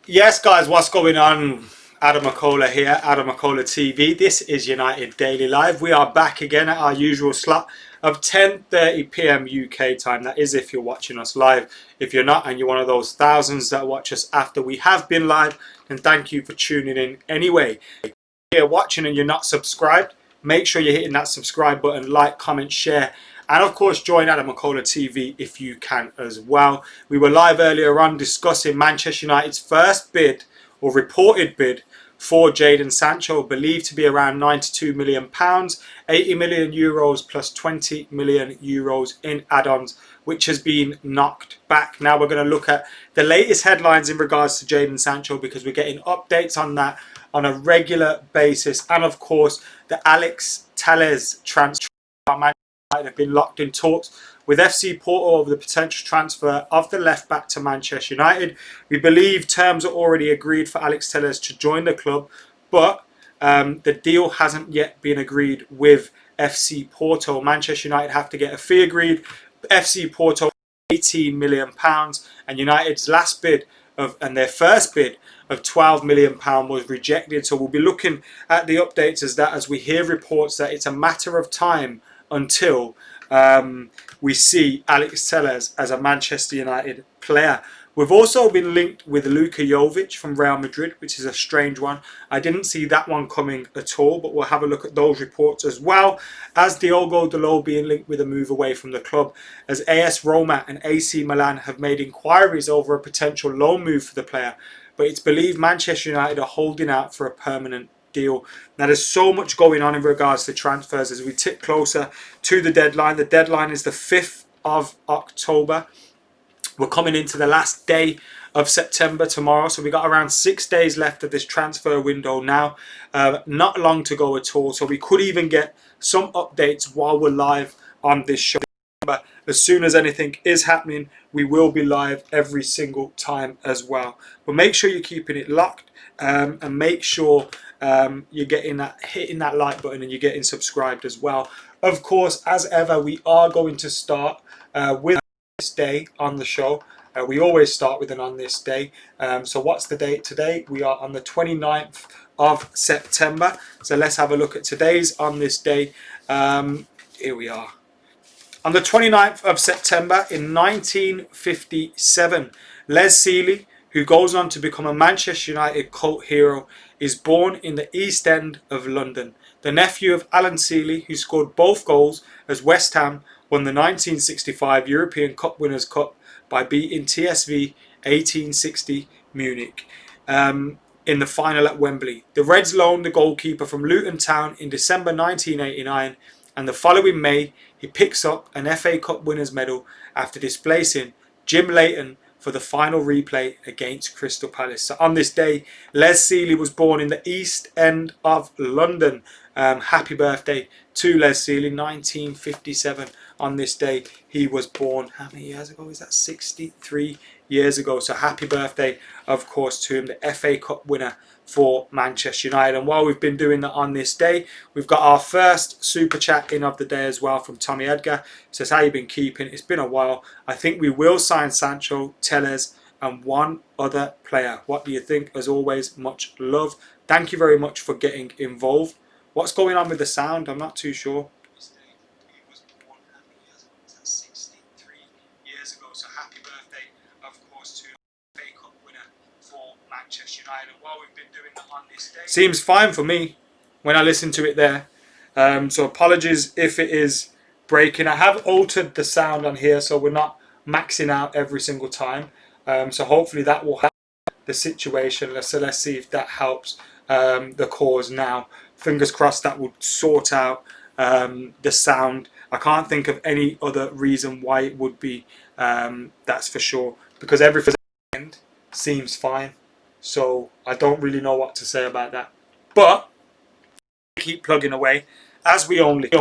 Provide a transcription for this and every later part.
Yes, guys, what's going on? AdamMcKola here, AdamMcKola TV. This is United Daily Live. We are back again at our usual slot of 10:30 p.m. UK time. That is if you're watching us live. If you're not and you're one of those thousands that watch us after we have been live, then thank you for tuning in anyway. If you're watching and you're not subscribed, make sure you're hitting that subscribe button, like, comment, share, and of course join AdamMcKola TV if you can as well. We were live earlier on discussing Manchester United's first bid or reported bid for Jadon Sancho, believed to be around £92 million, €80 million plus €20 million in add-ons, which has been knocked back. Now we're going to look at the latest headlines in regards to Jadon Sancho because we're getting updates on that on a regular basis, and of course the Alex Telles transfer. Have been locked in talks with FC Porto over the potential transfer of the left back to Manchester United. We believe terms are already agreed for Alex Telles to join the club, but the deal hasn't yet been agreed with FC Porto. Manchester United have to get a fee agreed. FC Porto £18 million, and United's last bid and their first bid of £12 million was rejected. So we'll be looking at the updates as we hear reports that it's a matter of time until we see Alex Telles as a Manchester United player. We've also been linked with Luka Jovic from Real Madrid, which is a strange one. I didn't see that one coming at all, but we'll have a look at those reports as well. As Diogo Dalot being linked with a move away from the club, as AS Roma and AC Milan have made inquiries over a potential loan move for the player, but it's believed Manchester United are holding out for a permanent deal. Now there's so much going on in regards to transfers as we tick closer to the deadline. The deadline is the 5th of October. We're coming into the last day of September tomorrow, so we got around 6 days left of this transfer window now. Not long to go at all, so we could even get some updates while we're live on this show. But as soon as anything is happening, we will be live every single time as well. But make sure you're keeping it locked and make sure you're hitting that like button and you're getting subscribed as well. Of course, as ever, we are going to start with this day on the show. We always start with an on this day. So what's the date today? We are on the 29th of September. So let's have a look at today's on this day. Here we are. On the 29th of September in 1957, Les Sealey, who goes on to become a Manchester United cult hero, is born in the East End of London. The nephew of Alan Sealey, who scored both goals as West Ham won the 1965 European Cup Winners' Cup by beating TSV 1860 Munich in the final at Wembley. The Reds loaned the goalkeeper from Luton Town in December 1989, and the following May he picks up an FA Cup winners' medal after displacing Jim Leighton for the final replay against Crystal Palace. So on this day, Les Sealey was born in the East End of London. Happy birthday to Les Sealey, 1957. On this day, he was born. How many years ago is that? 63 years ago. So happy birthday, of course, to him, the FA Cup winner for Manchester United. And while we've been doing that on this day, we've got our first super chat in of the day as well from Tommy Edgar. It says, how you been keeping? It's been a while. I think we will sign Sancho, Telles and one other player. What do you think? As always, much love. Thank you very much for getting involved. What's going on with the sound? I'm not too sure. So happy birthday, of course, to the FA Cup winner for Manchester United. And while we've been doing that on this day, seems fine for me when I listen to it there. So apologies if it is breaking. I have altered the sound on here so we're not maxing out every single time. So hopefully that will help the situation. So let's see if that helps the cause now. Fingers crossed that will sort out the sound. I can't think of any other reason why it would be, that's for sure, because everything seems fine, so I don't really know what to say about that, but keep plugging away as we only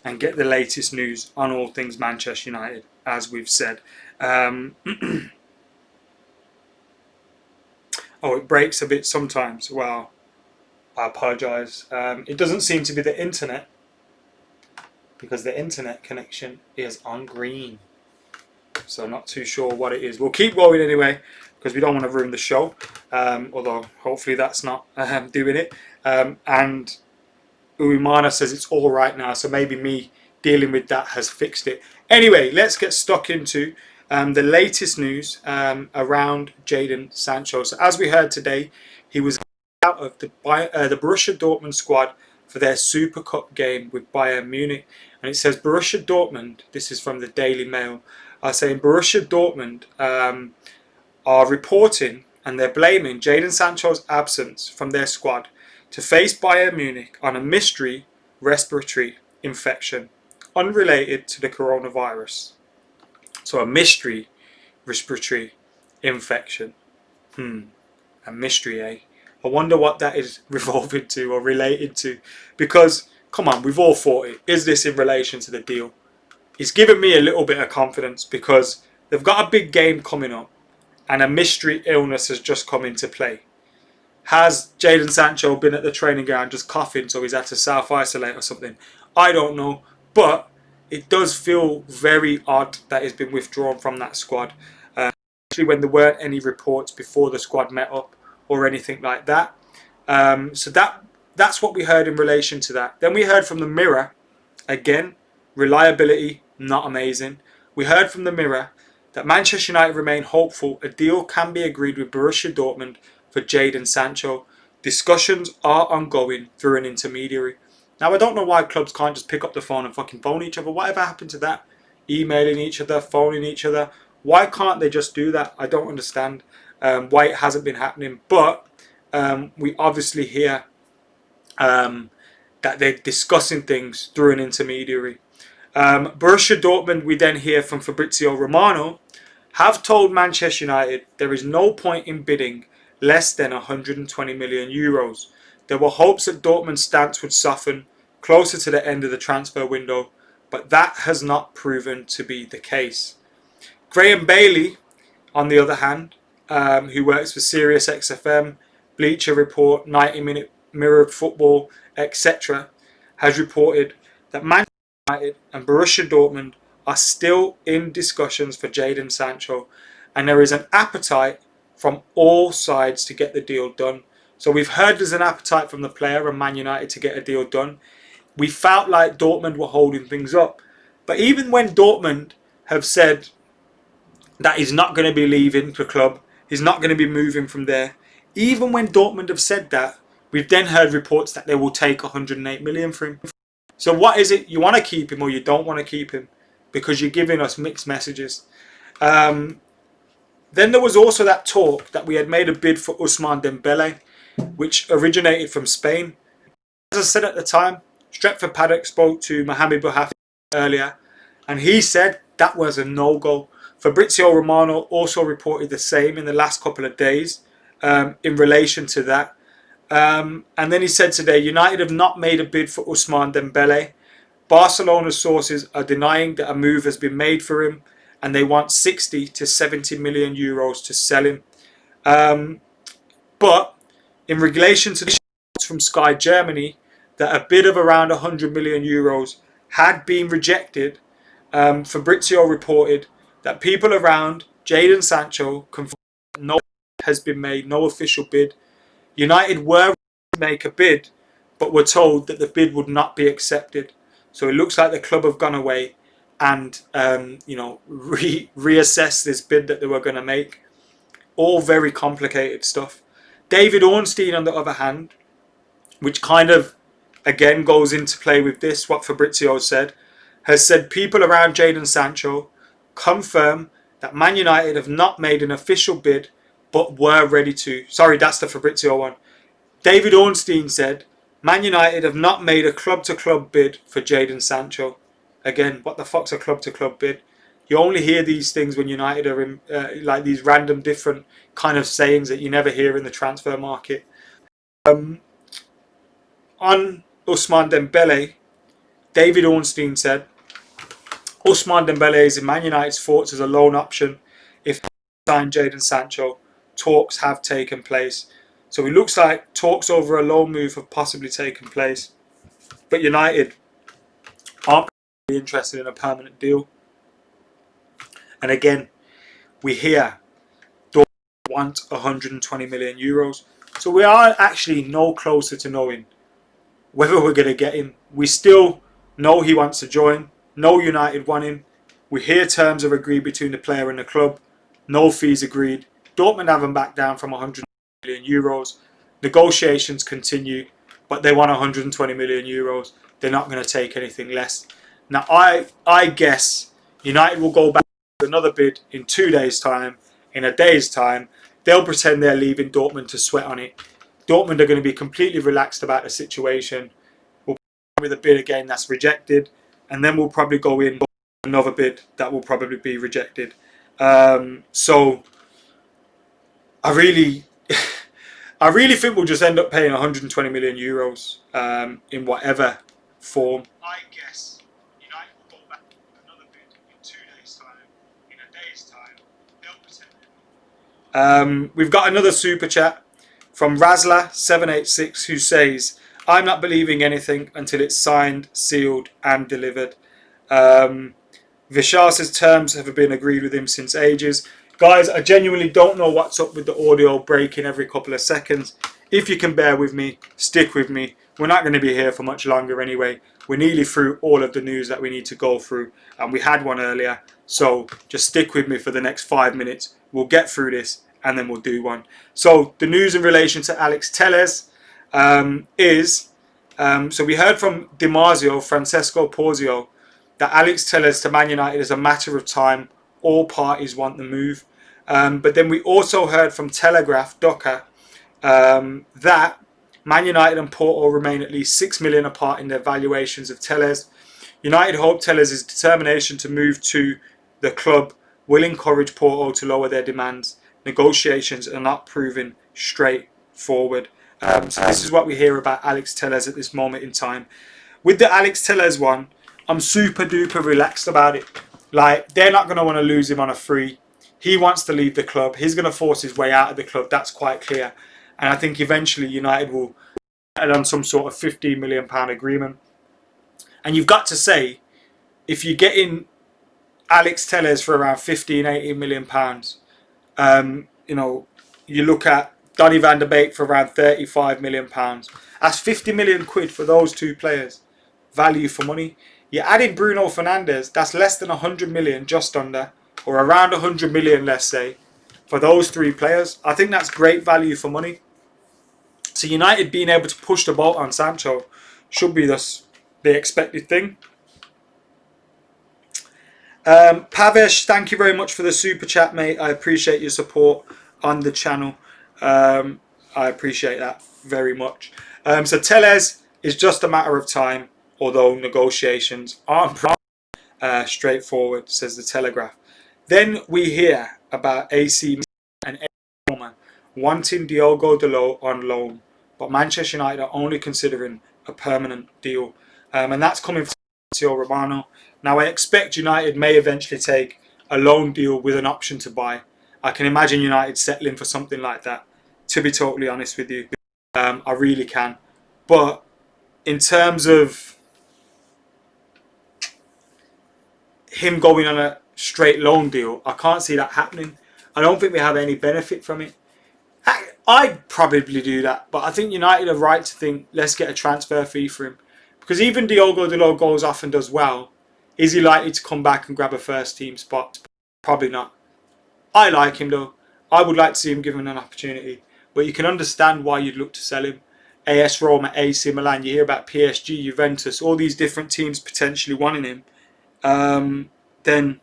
and get the latest news on all things Manchester United, as we've said. Oh, it breaks a bit sometimes. Well, I apologise. It doesn't seem to be the internet, because the internet connection is on green. So not too sure what it is. We'll keep going anyway because we don't want to ruin the show. Although hopefully that's not doing it. And Uemana says it's all right now. So maybe me dealing with that has fixed it. Anyway, let's get stuck into the latest news around Jadon Sancho. So as we heard today, he was out of the Borussia Dortmund squad for their Super Cup game with Bayern Munich. And it says Borussia Dortmund, this is from the Daily Mail, are saying Borussia Dortmund are reporting and they're blaming Jadon Sancho's absence from their squad to face Bayern Munich on a mystery respiratory infection unrelated to the coronavirus. So a mystery respiratory infection. A mystery, eh? I wonder what that is revolving to or related to. Because, come on, we've all thought it. Is this in relation to the deal? It's given me a little bit of confidence because they've got a big game coming up and a mystery illness has just come into play. Has Jadon Sancho been at the training ground just coughing so he's had to self-isolate or something? I don't know. But it does feel very odd that he's been withdrawn from that squad. Especially when there weren't any reports before the squad met up or anything like that. So that's what we heard in relation to that. Then we heard from the Mirror, again, reliability, not amazing. We heard from the Mirror that Manchester United remain hopeful a deal can be agreed with Borussia Dortmund for Jadon Sancho. Discussions are ongoing through an intermediary. Now, I don't know why clubs can't just pick up the phone and fucking phone each other. Whatever happened to that? Emailing each other, phoning each other. Why can't they just do that? I don't understand why it hasn't been happening. But we obviously hear that they're discussing things through an intermediary. Borussia Dortmund, we then hear from Fabrizio Romano, have told Manchester United there is no point in bidding less than 120 million euros. There were hopes that Dortmund's stance would soften closer to the end of the transfer window, but that has not proven to be the case. Graham Bailey, on the other hand, who works for Sirius XFM, Bleacher Report, 90-Minute Mirror Football, etc., has reported that Manchester United and Borussia Dortmund are still in discussions for Jadon Sancho, and there is an appetite from all sides to get the deal done. So we've heard there's an appetite from the player and Man United to get a deal done. We felt like Dortmund were holding things up. But even when Dortmund have said that he's not going to be leaving the club, he's not going to be moving from there, even when Dortmund have said that, we've then heard reports that they will take 108 million for him. So what is it? You want to keep him or you don't want to keep him? Because you're giving us mixed messages. Then there was also that talk that we had made a bid for Ousmane Dembele, which originated from Spain. As I said at the time, Stretford Paddock spoke to Mohamed Bouhafi earlier, and he said that was a no-go. Fabrizio Romano also reported the same in the last couple of days in relation to that. And then he said today, United have not made a bid for Ousmane Dembele. Barcelona's sources are denying that a move has been made for him, and they want 60 to 70 million euros to sell him. But in relation to the reports from Sky Germany that a bid of around 100 million euros had been rejected, Fabrizio reported that people around Jadon Sancho confirmed that no bid has been made, no official bid. United were to make a bid, but were told that the bid would not be accepted. So it looks like the club have gone away and reassess this bid that they were going to make. All very complicated stuff. David Ornstein, on the other hand, which kind of again goes into play with this, what Fabrizio said, has said people around Jadon Sancho confirm that Man United have not made an official bid but were ready to. Sorry, that's the Fabrizio one. David Ornstein said Man United have not made a club-to-club bid for Jadon Sancho. Again, what the fuck's a club-to-club bid? You only hear these things when United are in, like these random different kind of sayings that you never hear in the transfer market. On Ousmane Dembele, David Ornstein said, Ousmane Dembele is in Man United's thoughts as a loan option. If they sign Jadon Sancho, talks have taken place. So it looks like talks over a loan move have possibly taken place. But United aren't really interested in a permanent deal. And again, we hear Dortmund want 120 million euros. So we are actually no closer to knowing whether we're going to get him. We still know he wants to join. No United want him. We hear terms are agreed between the player and the club. No fees agreed. Dortmund haven't backed down from 100 million euros. Negotiations continue, but they want 120 million euros. They're not going to take anything less. Now, I guess United will go back to another bid in 2 days' time. In a day's time, they'll pretend they're leaving Dortmund to sweat on it. Dortmund are going to be completely relaxed about the situation. We'll with a bid again that's rejected, and then we'll probably go in another bid that will probably be rejected. So I really think we'll just end up paying 120 million euros in whatever form. I guess United will go back another bid in 2 days' time. In a day's time, they'll pretend. We've got another super chat from Razla786 who says, "I'm not believing anything until it's signed, sealed, and delivered." Vishas's terms have been agreed with him since ages. Guys, I genuinely don't know what's up with the audio breaking every couple of seconds. If you can bear with me, stick with me. We're not going to be here for much longer anyway. We're nearly through all of the news that we need to go through, and we had one earlier. So just stick with me for the next 5 minutes. We'll get through this and then we'll do one. So the news in relation to Alex Telles is, so we heard from Francesco Porzio, that Alex Telles to Man United is a matter of time. All parties want the move. But then we also heard from Telegraph Docker that Man United and Porto remain at least 6 million apart in their valuations of Telles. United hope Telles' determination to move to the club will encourage Porto to lower their demands. Negotiations are not proven straightforward. So this is what we hear about Alex Telles at this moment in time. With the Alex Telles one, I'm super duper relaxed about it. Like, they're not going to want to lose him on a free. He wants to leave the club. He's going to force his way out of the club. That's quite clear. And I think eventually United will get on some sort of £15 million agreement. And you've got to say, if you're getting Alex Telles for around £15-18 million, you know, you look at Donny van der Beek for around £35 million. That's 50 million quid for those two players. Value for money. You're adding Bruno Fernandes, that's less than 100 million, just under, or around 100 million, let's say, for those three players. I think that's great value for money. So United being able to push the boat on Sancho should be the expected thing. Pavesh, thank you very much for the super chat, mate. I appreciate your support on the channel. I appreciate that very much. So Telles is just a matter of time, although negotiations aren't straightforward, says the Telegraph. Then we hear about AC and Roma wanting Diogo Dalot on loan, but Manchester United are only considering a permanent deal. And that's coming from Fabrizio Romano. Now, I expect United may eventually take a loan deal with an option to buy. I can imagine United settling for something like that, to be totally honest with you. I really can. But in terms of him going on a straight loan deal, I can't see that happening. I don't think we have any benefit from it. I'd probably do that, but I think United are right to think, let's get a transfer fee for him. Because even Diogo Dalot goes off and does well, is he likely to come back and grab a first team spot? Probably not. I like him though. I would like to see him given an opportunity. But you can understand why you'd look to sell him. AS Roma, AC Milan, you hear about PSG, Juventus, all these different teams potentially wanting him. Then,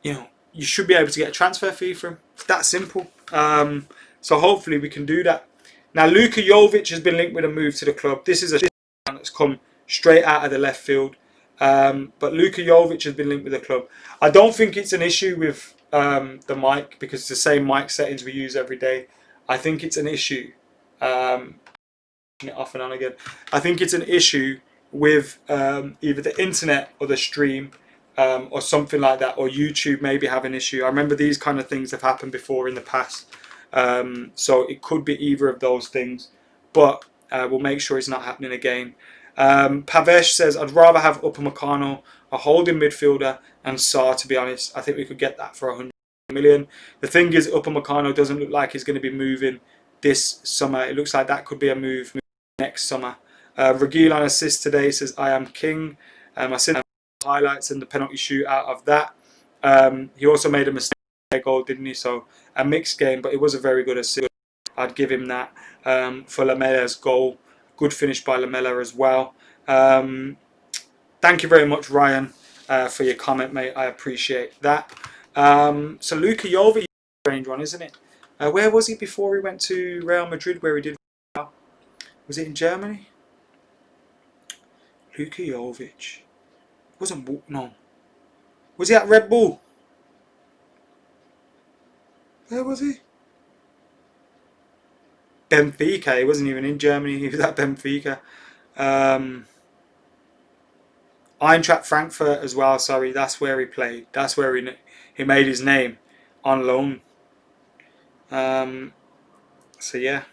you know, you should be able to get a transfer fee for him. It's that simple. So hopefully we can do that. Now, Luka Jovic has been linked with a move to the club. This is a man that's come straight out of the left field. But Luka Jovic has been linked with the club. I don't think it's an issue with the mic, because it's the same mic settings we use every day. I think it's an issue. It off and on again. I think it's an issue with either the internet or the stream, or something like that, or YouTube maybe have an issue. I remember these kind of things have happened before in the past. So it could be either of those things, but we'll make sure it's not happening again. Pavesh says, I'd rather have Upamecano, a holding midfielder, and Sarr, to be honest. I think we could get that for 100 million. The thing is, Upamecano doesn't look like he's going to be moving this summer. It looks like that could be a move next summer. Regil on assist today says, I am king. I seen highlights and the penalty shootout of that. He also made a mistake goal, didn't he? So a mixed game, but it was a very good assist. I'd give him that. For Lamella's goal, good finish by Lamela as well. Thank you very much, Ryan, for your comment, mate. I appreciate that. So Luka Jovic, strange one, isn't it? Where was he before he went to Real Madrid? Where he did? Was it in Germany? Luka Jovic wasn't. No. Was he at Red Bull? Where was he? Benfica. He wasn't even in Germany. He was at Benfica. Eintracht Frankfurt as well. Sorry, that's where he played. That's where he made his name on loan. So yeah,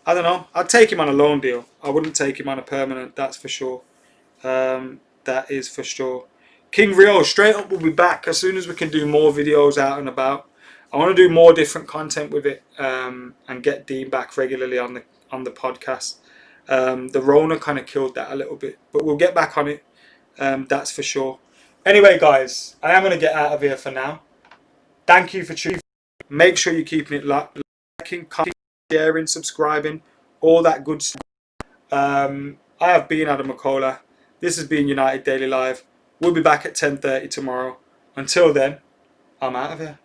I don't know. I'd take him on a loan deal. I wouldn't take him on a permanent. That's for sure. That is for sure. King Rio, straight up, we'll be back as soon as we can do more videos out and about. I want to do more different content with it, and get Dean back regularly on the podcast. The Rona kind of killed that a little bit, but we'll get back on it. That's for sure. Anyway, guys, I am going to get out of here for now. Thank you for tuning. Make sure you're keeping it liking, commenting, sharing, subscribing, all that good stuff. I have been AdamMcKola. This has been United Daily Live. We'll be back at 10:30 tomorrow. Until then, I'm out of here.